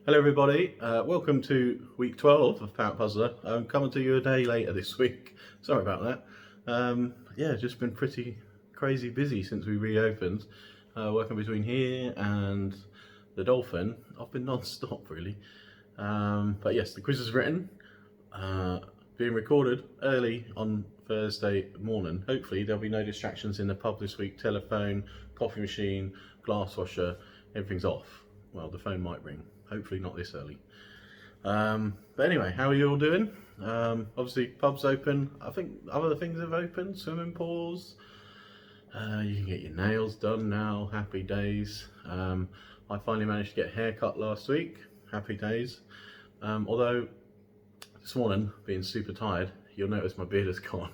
Hello everybody, welcome to week 12 of Parrot Puzzler. I'm coming to you a day later this week, sorry about that. Yeah, just been pretty crazy busy since we reopened, working between here and the Dolphin. I've been non-stop really, but yes, the quiz is written, being recorded early on Thursday morning. Hopefully there'll be no distractions in the pub this week. Telephone, coffee machine, glass washer, everything's off. Well, the phone might ring. Hopefully not this early. But anyway, how are you all doing? Obviously pubs open. I think other things have opened, swimming pools. You can get your nails done now, happy days. I finally managed to get a haircut last week, happy days. Although this morning, being super tired, you'll notice my beard is gone.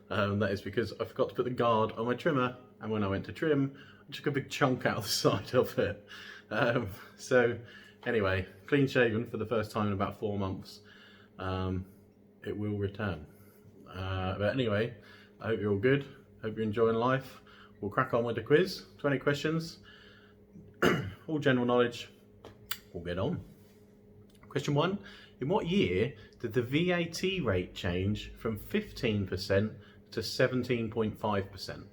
That is because I forgot to put the guard on my trimmer, and when I went to trim, I took a big chunk out of the side of it. So anyway, clean shaven for the first time in about 4 months. It will return. But anyway, I hope you're all good. Hope you're enjoying life. We'll crack on with the quiz. 20 questions, all general knowledge. We'll get on. Question 1. In what year did the VAT rate change from 15% to 17.5%?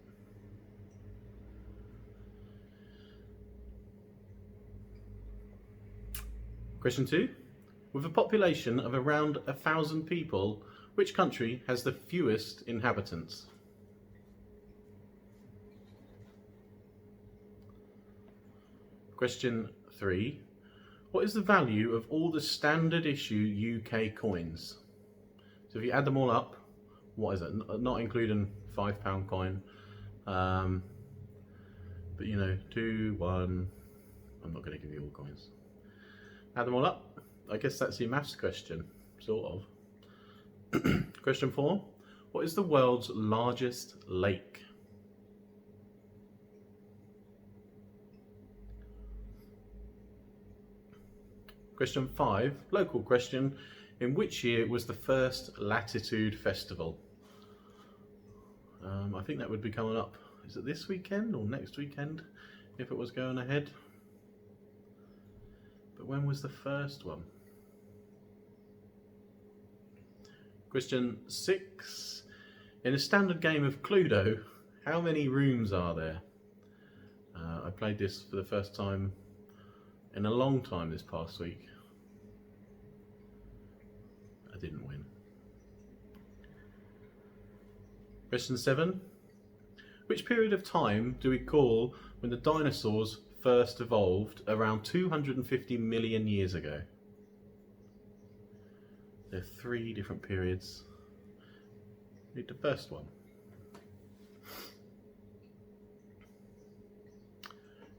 Question 2. With a population of around 1,000 people, which country has the fewest inhabitants? Question 3. What is the value of all the standard issue UK coins? So if you add them all up, what is it? Not including £5 coin. But you know, 2, 1, I'm not going to give you all coins. Add them all up. I guess that's your maths question, sort of. Question 4. What is the world's largest lake? Question 5. Local question. In which year was the first Latitude Festival? I think that would be coming up. Is it this weekend or next weekend? If it was going ahead. But when was the first one? Question 6. In a standard game of Cluedo, how many rooms are there? I played this for the first time in a long time this past week. I didn't win. Question 7. Which period of time do we call when the dinosaurs first evolved around 250 million years ago? There are 3 different periods. Read the first one.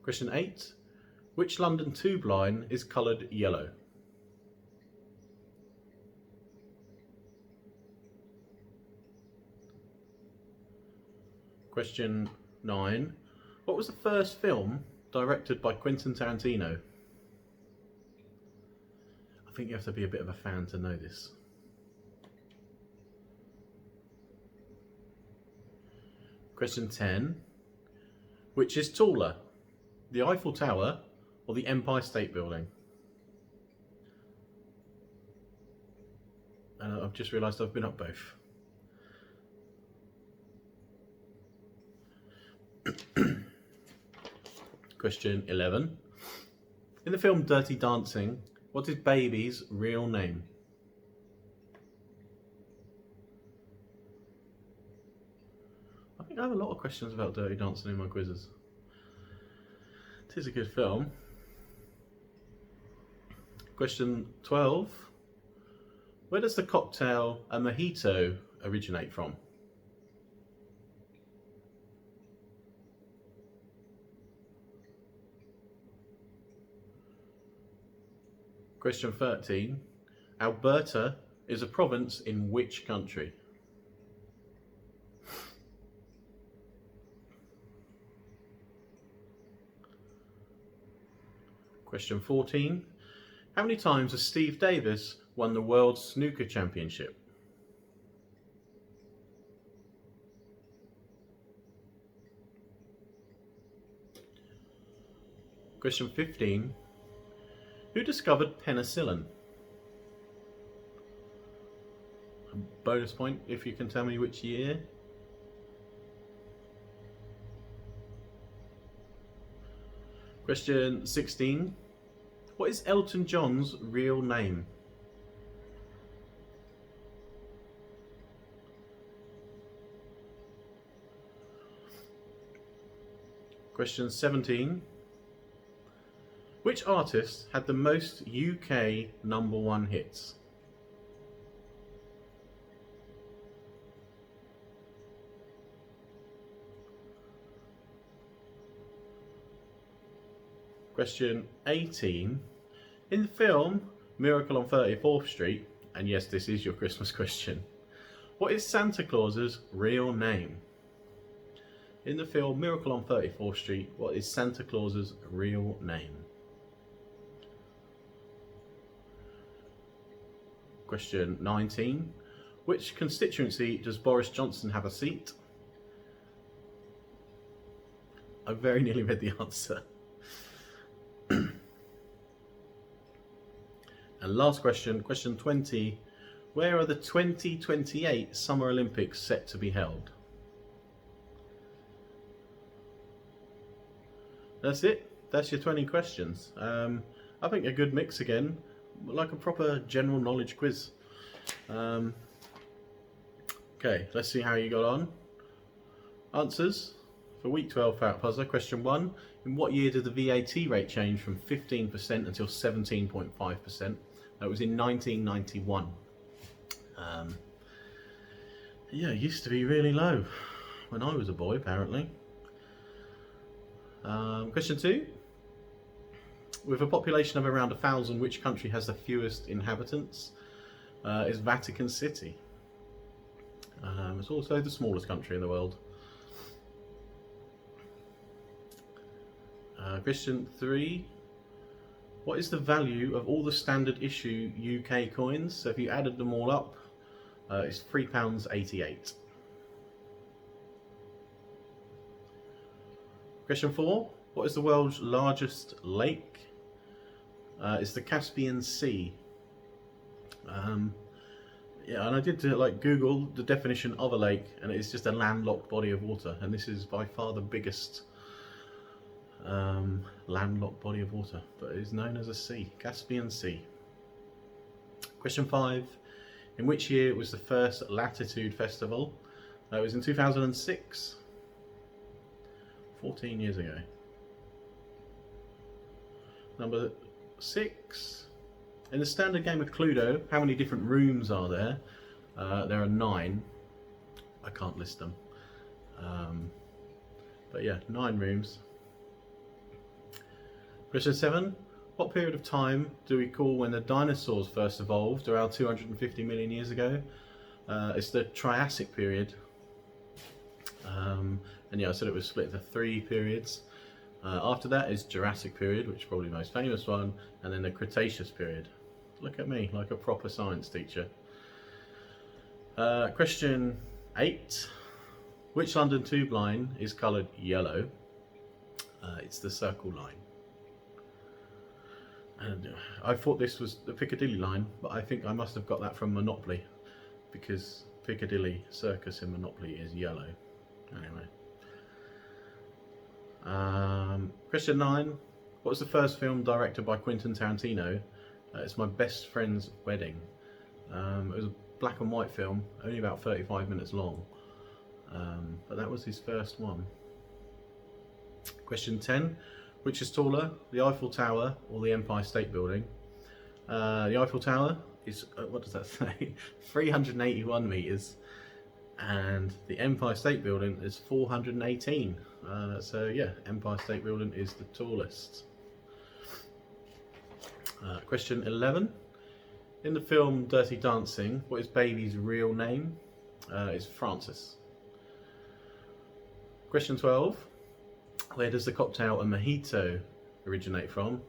Question 8. Which London tube line is coloured yellow? Question 9. What was the first film directed by Quentin Tarantino? I think you have to be a bit of a fan to know this. Question 10. Which is taller, the Eiffel Tower or the Empire State Building? I've just realised I've been up both. Question 11. In the film Dirty Dancing, what is Baby's real name? I think I have a lot of questions about Dirty Dancing in my quizzes. It is a good film. Question 12. Where does the cocktail a mojito originate from? Question 13. Alberta is a province in which country? Question 14. How many times has Steve Davis won the World Snooker Championship? Question 15. Who discovered penicillin? A bonus point if you can tell me which year. Question 16. What is Elton John's real name? Question 17. Which artist had the most UK #1 hits? Question 18. In the film Miracle on 34th Street, and yes, this is your Christmas question, what is Santa Claus's real name? In the film Miracle on 34th Street, what is Santa Claus's real name? Question 19. Which constituency does Boris Johnson have a seat? I very nearly read the answer. And last question, question 20. Where are the 2028 Summer Olympics set to be held? That's it. That's your 20 questions. I think a good mix again, like a proper general knowledge quiz. Okay, let's see how you got on. Answers for week 12 Parrot Puzzler. Question 1. In what year did the VAT rate change from 15% until 17.5%? That was in 1991. Yeah, it used to be really low when I was a boy, apparently. Question 2. With a population of around 1,000, which country has the fewest inhabitants? It's Vatican City. It's also the smallest country in the world. Question 3. What is the value of all the standard issue UK coins? So if you added them all up, it's £3.88. Question 4. What is the world's largest lake? It's the Caspian Sea. Yeah, and I did Google the definition of a lake, and it's just a landlocked body of water, and this is by far the biggest landlocked body of water, but it is known as a sea, Caspian Sea. Question 5. In which year was the first Latitude Festival? It was in 2006, 14 years ago. Number 6. In the standard game of Cluedo, how many different rooms are there? There are 9. I can't list them. But yeah, 9 rooms. Question 7. What period of time do we call when the dinosaurs first evolved, around 250 million years ago? It's the Triassic period. And yeah, I said it was split into 3 periods. After that is Jurassic period, which is probably the most famous one, and then the Cretaceous period. Look at me, like a proper science teacher. Question 8. Which London tube line is coloured yellow? It's the Circle line. And I thought this was the Piccadilly line, but I think I must have got that from Monopoly, because Piccadilly Circus in Monopoly is yellow. Anyway. Question 9. What was the first film directed by Quentin Tarantino? It's My Best Friend's Wedding. It was a black and white film, only about 35 minutes long. But that was his first one. Question 10. Which is taller, the Eiffel Tower or the Empire State Building? The Eiffel Tower is, what does that say? 381 metres. And the Empire State Building is 418. So yeah, Empire State Building is the tallest. Question 11. In the film Dirty Dancing, what is Baby's real name? It's Francis. Question 12. Where does the cocktail a mojito originate from?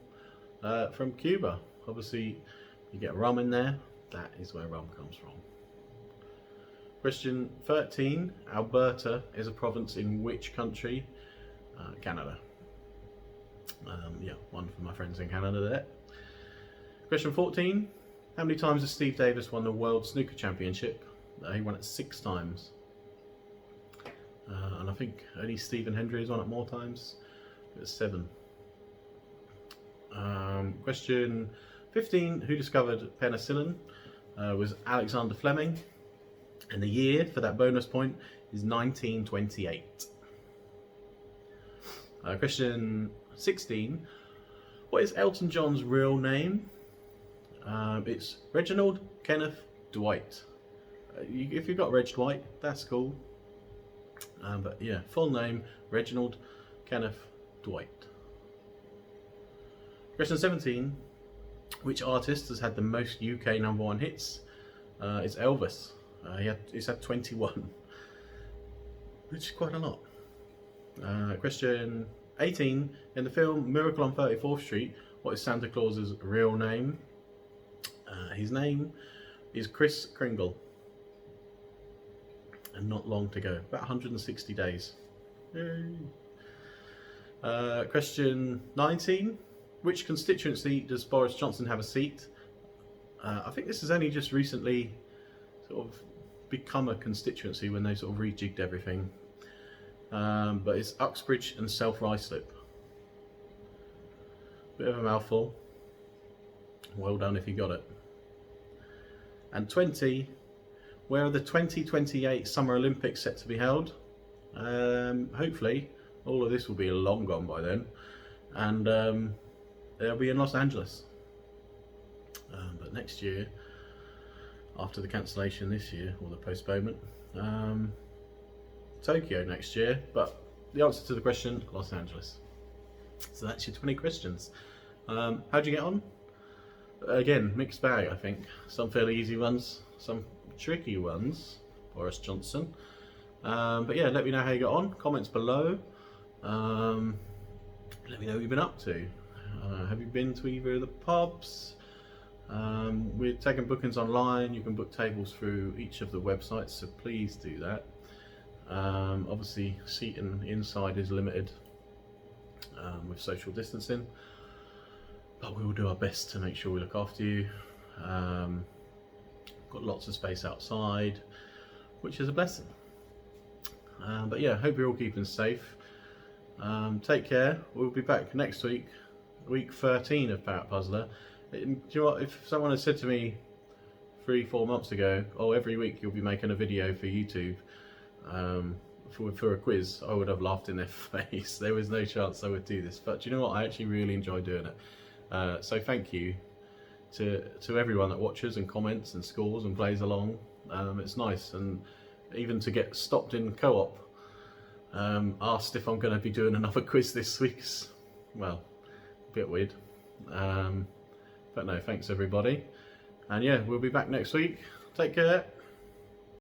From Cuba. Obviously, you get rum in there. That is where rum comes from. Question 13. Alberta is a province in which country? Canada. Yeah, one for my friends in Canada there. Question 14. How many times has Steve Davis won the World Snooker Championship? He won it 6 times. And I think only Stephen Hendry has won it more times. It's 7. Question 15. Who discovered penicillin? Was Alexander Fleming. And the year for that bonus point is 1928. Question 16. What is Elton John's real name? It's Reginald Kenneth Dwight. If you've got Reg Dwight, that's cool. But yeah, full name, Reginald Kenneth Dwight. Question 17. Which artist has had the most UK #1 hits? It's Elvis. He's had 21, which is quite a lot. Question 18. In the film Miracle on 34th Street, what is Santa Claus's real name? His name is Kris Kringle. And not long to go, about 160 days. Yay. Question 19. Which constituency does Boris Johnson have a seat? I think this has only just recently sort of become a constituency when they sort of rejigged everything. But it's Uxbridge and South Ruislip. Bit of a mouthful. Well done if you got it. And 20. Where are the 2028 Summer Olympics set to be held? Hopefully, all of this will be long gone by then, and they'll be in Los Angeles. But next year, after the cancellation this year, or the postponement, Tokyo next year, but the answer to the question, Los Angeles. So that's your 20 questions. How'd you get on? Again, mixed bag, I think. Some fairly easy ones, some tricky ones, Boris Johnson. But yeah, let me know how you got on. Comments below. Let me know what you've been up to. Have you been to either of the pubs? We're taking bookings online. You can book tables through each of the websites, so please do that. Obviously, seating inside is limited with social distancing, but we will do our best to make sure we look after you. Got lots of space outside, which is a blessing. But yeah, hope you're all keeping safe. Take care. We'll be back next week, week 13 of Parrot Puzzler. Do you know what? If someone had said to me 3-4 months ago, oh, every week you'll be making a video for YouTube for a quiz, I would have laughed in their face. There was no chance I would do this. But do you know what? I actually really enjoy doing it. So thank you to everyone that watches and comments and scores and plays along. It's nice, and even to get stopped in co-op, asked if I'm going to be doing another quiz this week. Well, a bit weird, but no, thanks everybody, and yeah, we'll be back next week. Take care.